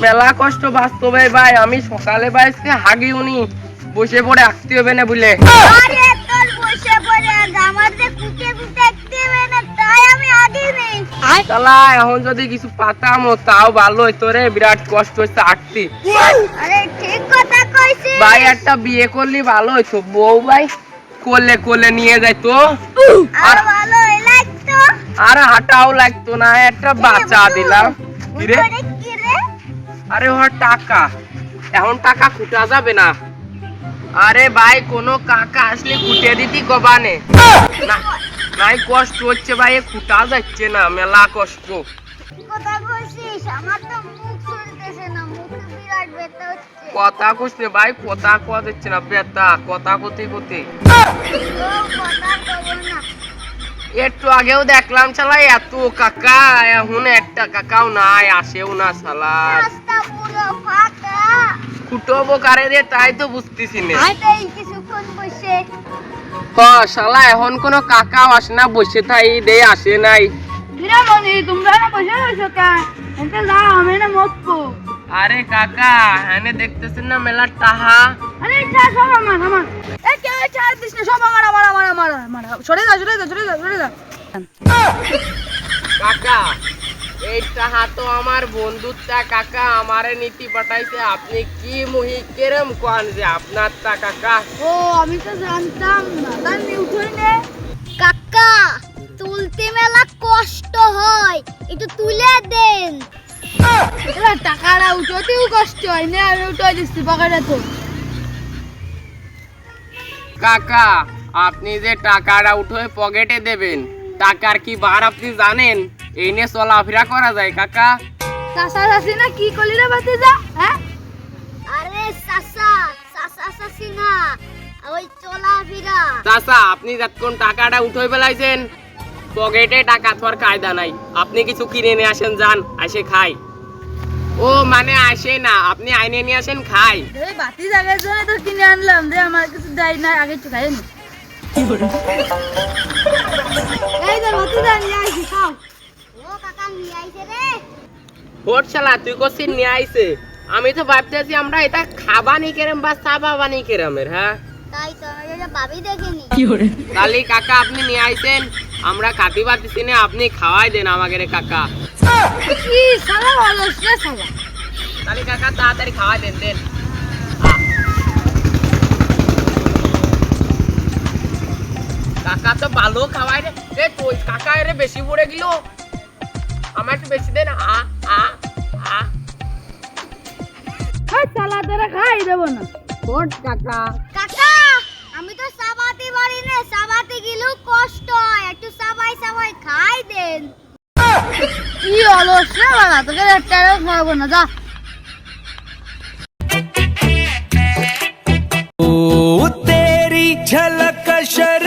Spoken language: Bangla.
মেলা কষ্ট বাস্তবে ভাই, আমি সকালে বাইসে হাগি উনি বসে পড়ে আঁকতে হবে না বলে। এখন যদি কিছু পাতাম তাও ভালো হইতো রে, বিরাট কষ্ট হচ্ছে আঁকতে। ভাই একটা বিয়ে করলি ভালো হইতো, বউ ভাই কোলে কোলে নিয়ে যাইতো আর হাঁটাও লাগতো না, একটা বাচ্চা দিলাম। আরে ওর টাকা, এখন টাকা খুঁটা যাবে না। আরে ভাই কোনো কাকা আসলে খুঁটে দিতি গবানে না, নাই কষ্ট হচ্ছে ভাই, খুঁটা যাচ্ছে না, মেলা কষ্ট। কথা কইছে ভাই, কথা কওয়া যাচ্ছে না, বেতা কথা কোথায় কোথায়। একটু আগেও দেখলাম শালা এত কাকা, এখন একটা কাকাও নাই, আসেও না শালা। খুঁটবো কারে রে তাই তো বুঝতেছি না। শালা এখন কোনো কাকাও আসে না, বসে থাই দে আসে নাই। আরে কাকা এনে দেখতেছেন না মেলার টাহা। কাকা এই টাহা তো আমার বন্ধুরটা কাকা, আমারে নীতি পাঠাইছে, আপনি কি মুহি কেরম কোন যে আপনার টা কাকা? ও আমি তো জানতাম না, তার উঠোই নে কাকা, তুলতে মেলা কষ্ট হয়, একটু তুলে দেন। টাকাটা উঠোতেও কষ্ট হয় না, আমি উঠে দিচ্ছি পকেটে তো। কাকা আপনি যে টাকাটা উঠে পকেটে দেবেন, টাকার কি বার আপনি জানেন? এই নিয়ে চলাফেরা করা যায় কাকা? চাচা চাচি না কি করলি রে ভাতিজা? হ্যাঁ আরে চাচা চাচা চাচি না, ওই চলাফেরা। চাচা আপনি যতক্ষণ টাকাটা উঠে ফেলাইছেন, পকেটে টাকা থাকার কায়দা নাই, আপনি কিছু কিনে নিয়ে আসেন, যান আসে খাই। ও মানে আসে না, আপনি আইনে নিয়ে আসেন খাই। এই বাতি জায়গার জন্য তো কিনে আনলাম রে, আমার কিছু দেয় না, আগে একটু খাই নি। এই যে ভাতিজা নিয়ে আইছি, খাও। ও কাকা নিয়ে আইছে রে। হোট শালা তুই কোসিন নিয়ে আইছে, আমি তো ভাবতেছি আমরা এটা খাবানি কেরম বা সাবাবানি কেরমের। হ্যাঁ তাই তো আমি এটা ভাবি দেখিনি। তাহলে কাকা আপনি নিয়ে আইছেন, আমরা খাতি পাতিছি না, আপনি খাওয়াই দেন আমাকে রে কাকা। কি শালা ভালো রে শালা। তাহলে কাকা তাড়াতাড়ি খাওয়াই দেন দেন। কাকা তো ভালো খাওয়াই রে, এ তুই কাকা এর বেশি পড়ে গেল, আমার একটু বেশি দেন। এই শালা তোরা খাই দেব না। হোট কাকা। কাকা আমি তো সাবাতে পারি না, সাবাতে গেলেও কষ্ট হয়, একটু সাবাই সাবাই খাই দেন। কি অলস রে বাবা, তোকে একটাও খাওয়াবো না, যা। ओ तेरी झलक शर